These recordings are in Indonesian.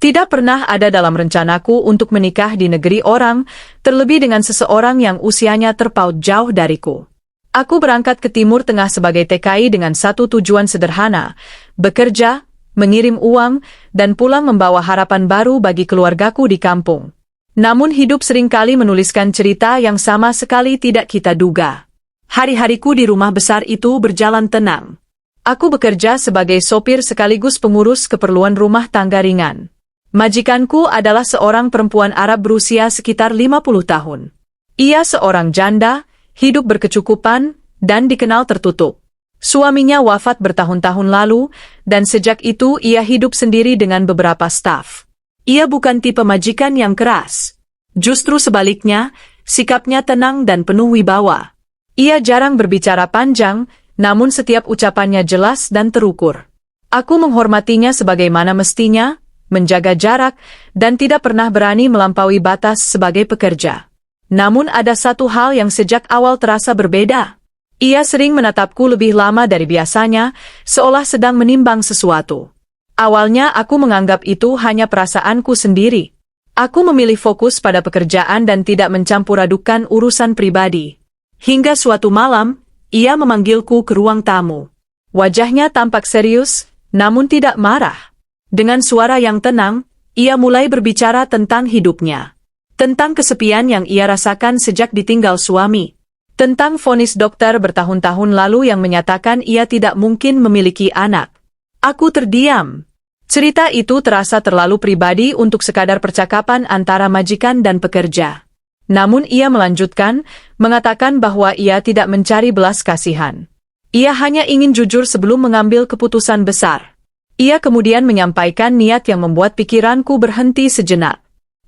Tidak pernah ada dalam rencanaku untuk menikah di negeri orang, terlebih dengan seseorang yang usianya terpaut jauh dariku. Aku berangkat ke Timur Tengah sebagai TKI dengan satu tujuan sederhana, bekerja, mengirim uang, dan pulang membawa harapan baru bagi keluargaku di kampung. Namun hidup seringkali menuliskan cerita yang sama sekali tidak kita duga. Hari-hariku di rumah besar itu berjalan tenang. Aku bekerja sebagai sopir sekaligus pengurus keperluan rumah tangga ringan. Majikanku adalah seorang perempuan Arab berusia sekitar 50 tahun. Ia seorang janda, hidup berkecukupan, dan dikenal tertutup. Suaminya wafat bertahun-tahun lalu, dan sejak itu ia hidup sendiri dengan beberapa staf. Ia bukan tipe majikan yang keras. Justru sebaliknya, sikapnya tenang dan penuh wibawa. Ia jarang berbicara panjang, namun setiap ucapannya jelas dan terukur. Aku menghormatinya sebagaimana mestinya, menjaga jarak, dan tidak pernah berani melampaui batas sebagai pekerja. Namun ada satu hal yang sejak awal terasa berbeda. Ia sering menatapku lebih lama dari biasanya, seolah sedang menimbang sesuatu. Awalnya aku menganggap itu hanya perasaanku sendiri. Aku memilih fokus pada pekerjaan dan tidak mencampur-adukan urusan pribadi. Hingga suatu malam, ia memanggilku ke ruang tamu. Wajahnya tampak serius, namun tidak marah. Dengan suara yang tenang, ia mulai berbicara tentang hidupnya. Tentang kesepian yang ia rasakan sejak ditinggal suami. Tentang vonis dokter bertahun-tahun lalu yang menyatakan ia tidak mungkin memiliki anak. Aku terdiam. Cerita itu terasa terlalu pribadi untuk sekadar percakapan antara majikan dan pekerja. Namun ia melanjutkan, mengatakan bahwa ia tidak mencari belas kasihan. Ia hanya ingin jujur sebelum mengambil keputusan besar. Ia kemudian menyampaikan niat yang membuat pikiranku berhenti sejenak.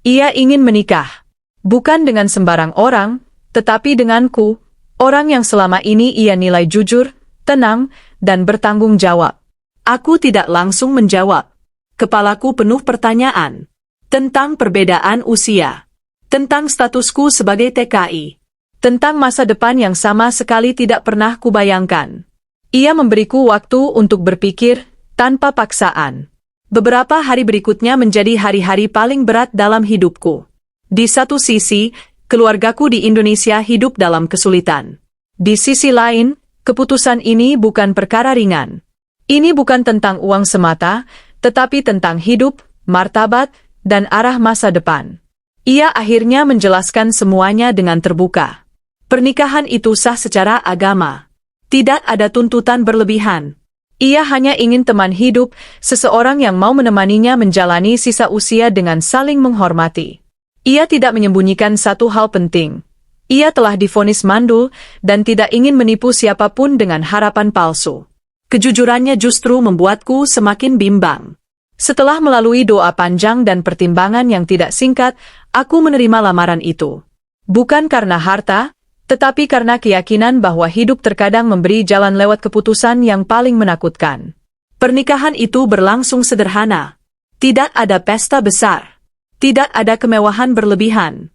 Ia ingin menikah. Bukan dengan sembarang orang, tetapi denganku, orang yang selama ini ia nilai jujur, tenang, dan bertanggung jawab. Aku tidak langsung menjawab. Kepalaku penuh pertanyaan. Tentang perbedaan usia. Tentang statusku sebagai TKI. Tentang masa depan yang sama sekali tidak pernah kubayangkan. Ia memberiku waktu untuk berpikir, tanpa paksaan. Beberapa hari berikutnya menjadi hari-hari paling berat dalam hidupku. Di satu sisi, keluargaku di Indonesia hidup dalam kesulitan. Di sisi lain, keputusan ini bukan perkara ringan. Ini bukan tentang uang semata, tetapi tentang hidup, martabat, dan arah masa depan. Ia akhirnya menjelaskan semuanya dengan terbuka. Pernikahan itu sah secara agama. Tidak ada tuntutan berlebihan. Ia hanya ingin teman hidup, seseorang yang mau menemaninya menjalani sisa usia dengan saling menghormati. Ia tidak menyembunyikan satu hal penting. Ia telah divonis mandul, dan tidak ingin menipu siapapun dengan harapan palsu. Kejujurannya justru membuatku semakin bimbang. Setelah melalui doa panjang dan pertimbangan yang tidak singkat, aku menerima lamaran itu. Bukan karena harta, tetapi karena keyakinan bahwa hidup terkadang memberi jalan lewat keputusan yang paling menakutkan. Pernikahan itu berlangsung sederhana. Tidak ada pesta besar. Tidak ada kemewahan berlebihan.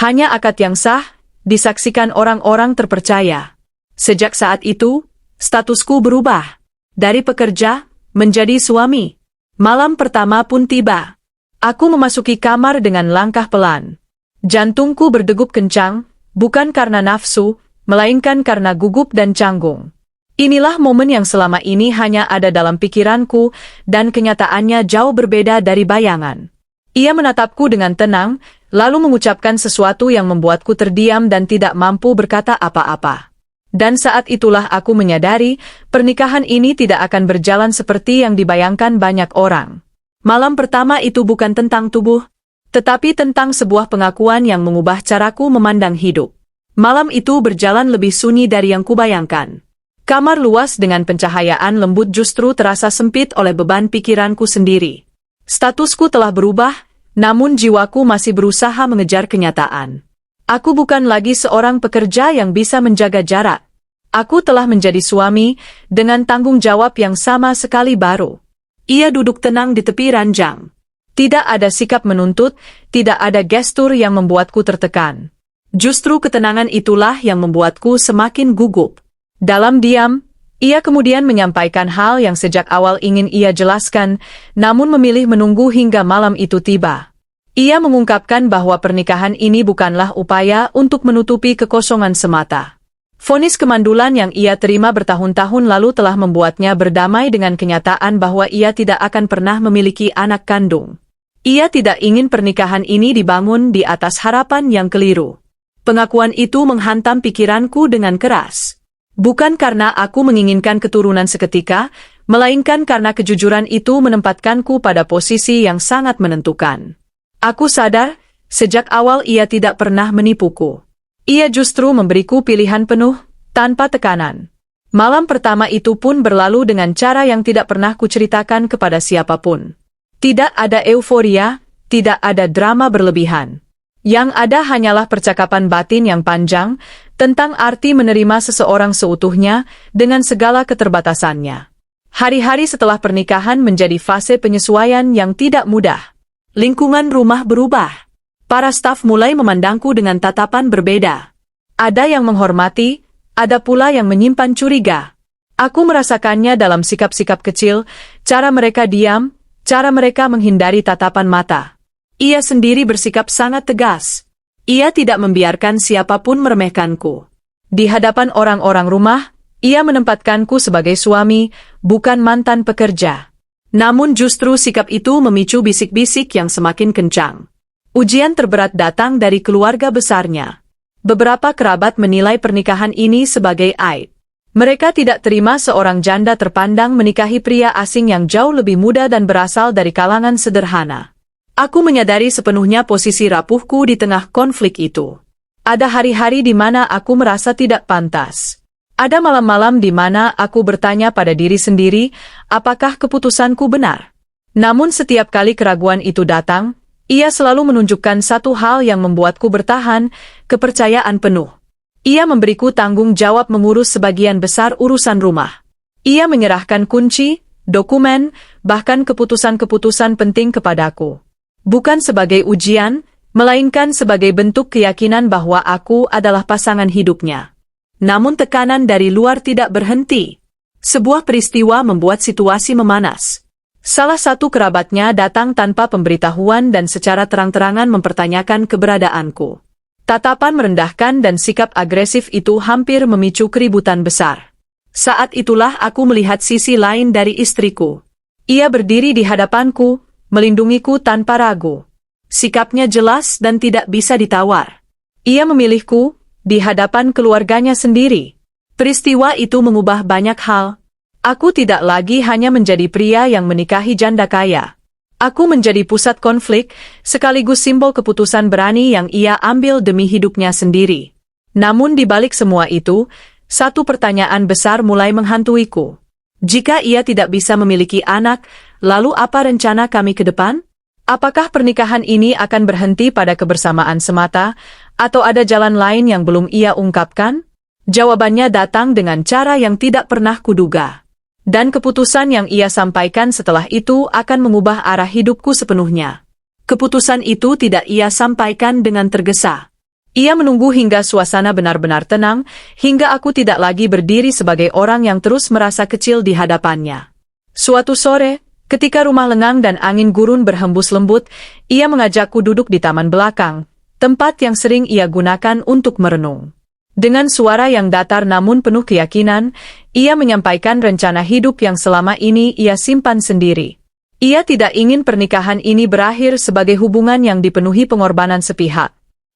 Hanya akad yang sah, disaksikan orang-orang terpercaya. Sejak saat itu, statusku berubah. Dari pekerja, menjadi suami. Malam pertama pun tiba. Aku memasuki kamar dengan langkah pelan. Jantungku berdegup kencang, bukan karena nafsu, melainkan karena gugup dan canggung. Inilah momen yang selama ini hanya ada dalam pikiranku, dan kenyataannya jauh berbeda dari bayangan. Ia menatapku dengan tenang, lalu mengucapkan sesuatu yang membuatku terdiam dan tidak mampu berkata apa-apa. Dan saat itulah aku menyadari, pernikahan ini tidak akan berjalan seperti yang dibayangkan banyak orang. Malam pertama itu bukan tentang tubuh, tetapi tentang sebuah pengakuan yang mengubah caraku memandang hidup. Malam itu berjalan lebih sunyi dari yang kubayangkan. Kamar luas dengan pencahayaan lembut justru terasa sempit oleh beban pikiranku sendiri. Statusku telah berubah, namun jiwaku masih berusaha mengejar kenyataan. Aku bukan lagi seorang pekerja yang bisa menjaga jarak. Aku telah menjadi suami, dengan tanggung jawab yang sama sekali baru. Ia duduk tenang di tepi ranjang. Tidak ada sikap menuntut, tidak ada gestur yang membuatku tertekan. Justru ketenangan itulah yang membuatku semakin gugup. Dalam diam, Ia kemudian menyampaikan hal yang sejak awal ingin ia jelaskan, namun memilih menunggu hingga malam itu tiba. Ia mengungkapkan bahwa pernikahan ini bukanlah upaya untuk menutupi kekosongan semata. Vonis kemandulan yang ia terima bertahun-tahun lalu telah membuatnya berdamai dengan kenyataan bahwa ia tidak akan pernah memiliki anak kandung. Ia tidak ingin pernikahan ini dibangun di atas harapan yang keliru. Pengakuan itu menghantam pikiranku dengan keras. Bukan karena aku menginginkan keturunan seketika, melainkan karena kejujuran itu menempatkanku pada posisi yang sangat menentukan. Aku sadar, sejak awal ia tidak pernah menipuku. Ia justru memberiku pilihan penuh, tanpa tekanan. Malam pertama itu pun berlalu dengan cara yang tidak pernah kuceritakan kepada siapapun. Tidak ada euforia, tidak ada drama berlebihan. Yang ada hanyalah percakapan batin yang panjang, tentang arti menerima seseorang seutuhnya, dengan segala keterbatasannya. Hari-hari setelah pernikahan menjadi fase penyesuaian yang tidak mudah. Lingkungan rumah berubah. Para staf mulai memandangku dengan tatapan berbeda. Ada yang menghormati, ada pula yang menyimpan curiga. Aku merasakannya dalam sikap-sikap kecil, cara mereka diam, cara mereka menghindari tatapan mata. Ia sendiri bersikap sangat tegas. Ia tidak membiarkan siapapun meremehkanku. Di hadapan orang-orang rumah, ia menempatkanku sebagai suami, bukan mantan pekerja. Namun justru sikap itu memicu bisik-bisik yang semakin kencang. Ujian terberat datang dari keluarga besarnya. Beberapa kerabat menilai pernikahan ini sebagai aib. Mereka tidak terima seorang janda terpandang menikahi pria asing yang jauh lebih muda dan berasal dari kalangan sederhana. Aku menyadari sepenuhnya posisi rapuhku di tengah konflik itu. Ada hari-hari di mana aku merasa tidak pantas. Ada malam-malam di mana aku bertanya pada diri sendiri, apakah keputusanku benar? Namun setiap kali keraguan itu datang, ia selalu menunjukkan satu hal yang membuatku bertahan, kepercayaan penuh. Ia memberiku tanggung jawab mengurus sebagian besar urusan rumah. Ia menyerahkan kunci, dokumen, bahkan keputusan-keputusan penting kepadaku. Bukan sebagai ujian, melainkan sebagai bentuk keyakinan bahwa aku adalah pasangan hidupnya. Namun tekanan dari luar tidak berhenti. Sebuah peristiwa membuat situasi memanas. Salah satu kerabatnya datang tanpa pemberitahuan dan secara terang-terangan mempertanyakan keberadaanku. Tatapan merendahkan dan sikap agresif itu hampir memicu keributan besar. Saat itulah aku melihat sisi lain dari istriku. Ia berdiri di hadapanku, melindungiku tanpa ragu. Sikapnya jelas dan tidak bisa ditawar. Ia memilihku, di hadapan keluarganya sendiri. Peristiwa itu mengubah banyak hal. Aku tidak lagi hanya menjadi pria yang menikahi janda kaya. Aku menjadi pusat konflik, sekaligus simbol keputusan berani yang ia ambil demi hidupnya sendiri. Namun di balik semua itu, satu pertanyaan besar mulai menghantuiku. Jika ia tidak bisa memiliki anak, lalu apa rencana kami ke depan? Apakah pernikahan ini akan berhenti pada kebersamaan semata, atau ada jalan lain yang belum ia ungkapkan? Jawabannya datang dengan cara yang tidak pernah kuduga. Dan keputusan yang ia sampaikan setelah itu akan mengubah arah hidupku sepenuhnya. Keputusan itu tidak ia sampaikan dengan tergesa. Ia menunggu hingga suasana benar-benar tenang, hingga aku tidak lagi berdiri sebagai orang yang terus merasa kecil di hadapannya. Suatu sore, ketika rumah lengang dan angin gurun berhembus lembut, ia mengajakku duduk di taman belakang, tempat yang sering ia gunakan untuk merenung. Dengan suara yang datar namun penuh keyakinan, ia menyampaikan rencana hidup yang selama ini ia simpan sendiri. Ia tidak ingin pernikahan ini berakhir sebagai hubungan yang dipenuhi pengorbanan sepihak.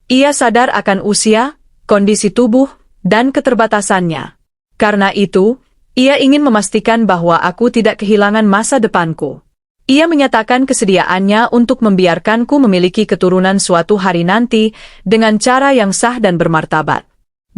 Ia sadar akan usia, kondisi tubuh, dan keterbatasannya. Karena itu, ia ingin memastikan bahwa aku tidak kehilangan masa depanku. Ia menyatakan kesediaannya untuk membiarkanku memiliki keturunan suatu hari nanti dengan cara yang sah dan bermartabat.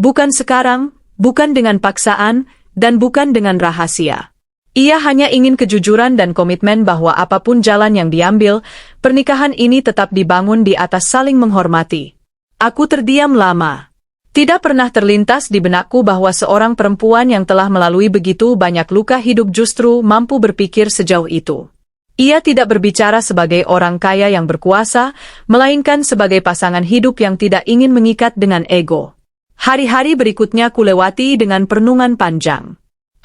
Bukan sekarang, bukan dengan paksaan, dan bukan dengan rahasia. Ia hanya ingin kejujuran dan komitmen bahwa apapun jalan yang diambil, pernikahan ini tetap dibangun di atas saling menghormati. Aku terdiam lama. Tidak pernah terlintas di benakku bahwa seorang perempuan yang telah melalui begitu banyak luka hidup justru mampu berpikir sejauh itu. Ia tidak berbicara sebagai orang kaya yang berkuasa, melainkan sebagai pasangan hidup yang tidak ingin mengikat dengan ego. Hari-hari berikutnya kulewati dengan perenungan panjang.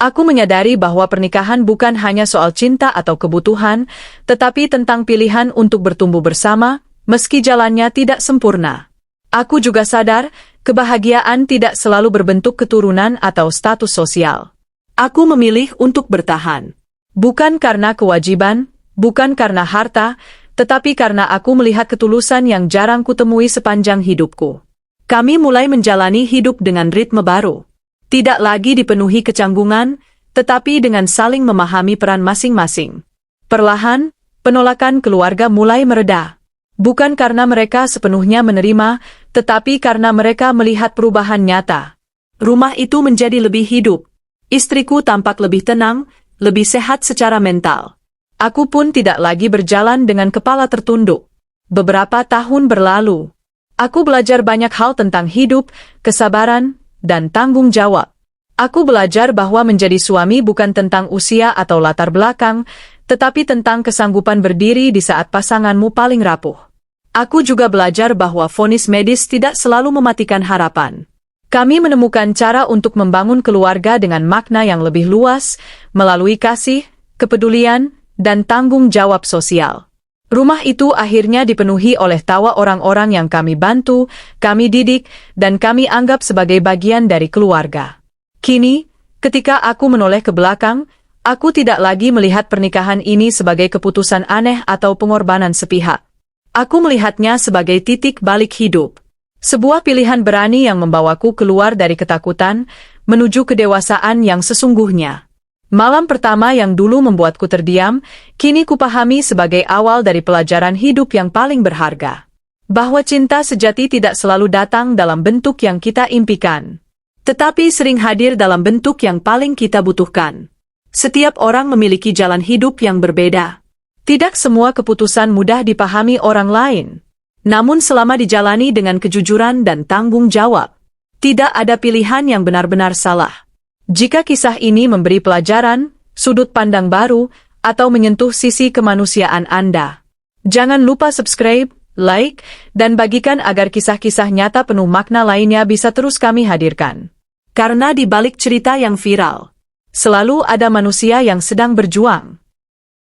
Aku menyadari bahwa pernikahan bukan hanya soal cinta atau kebutuhan, tetapi tentang pilihan untuk bertumbuh bersama, meski jalannya tidak sempurna. Aku juga sadar, kebahagiaan tidak selalu berbentuk keturunan atau status sosial. Aku memilih untuk bertahan. Bukan karena kewajiban, bukan karena harta, tetapi karena aku melihat ketulusan yang jarang kutemui sepanjang hidupku. Kami mulai menjalani hidup dengan ritme baru. Tidak lagi dipenuhi kecanggungan, tetapi dengan saling memahami peran masing-masing. Perlahan, penolakan keluarga mulai mereda. Bukan karena mereka sepenuhnya menerima, tetapi karena mereka melihat perubahan nyata. Rumah itu menjadi lebih hidup. Istriku tampak lebih tenang, lebih sehat secara mental. Aku pun tidak lagi berjalan dengan kepala tertunduk. Beberapa tahun berlalu. Aku belajar banyak hal tentang hidup, kesabaran, dan tanggung jawab. Aku belajar bahwa menjadi suami bukan tentang usia atau latar belakang, tetapi tentang kesanggupan berdiri di saat pasanganmu paling rapuh. Aku juga belajar bahwa vonis medis tidak selalu mematikan harapan. Kami menemukan cara untuk membangun keluarga dengan makna yang lebih luas, melalui kasih, kepedulian, dan tanggung jawab sosial. Rumah itu akhirnya dipenuhi oleh tawa orang-orang yang kami bantu, kami didik, dan kami anggap sebagai bagian dari keluarga. Kini, ketika aku menoleh ke belakang, aku tidak lagi melihat pernikahan ini sebagai keputusan aneh atau pengorbanan sepihak. Aku melihatnya sebagai titik balik hidup. Sebuah pilihan berani yang membawaku keluar dari ketakutan, menuju kedewasaan yang sesungguhnya. Malam pertama yang dulu membuatku terdiam, kini kupahami sebagai awal dari pelajaran hidup yang paling berharga. Bahwa cinta sejati tidak selalu datang dalam bentuk yang kita impikan, tetapi sering hadir dalam bentuk yang paling kita butuhkan. Setiap orang memiliki jalan hidup yang berbeda. Tidak semua keputusan mudah dipahami orang lain. Namun selama dijalani dengan kejujuran dan tanggung jawab, tidak ada pilihan yang benar-benar salah. Jika kisah ini memberi pelajaran, sudut pandang baru, atau menyentuh sisi kemanusiaan Anda, jangan lupa subscribe, like, dan bagikan agar kisah-kisah nyata penuh makna lainnya bisa terus kami hadirkan. Karena di balik cerita yang viral, selalu ada manusia yang sedang berjuang.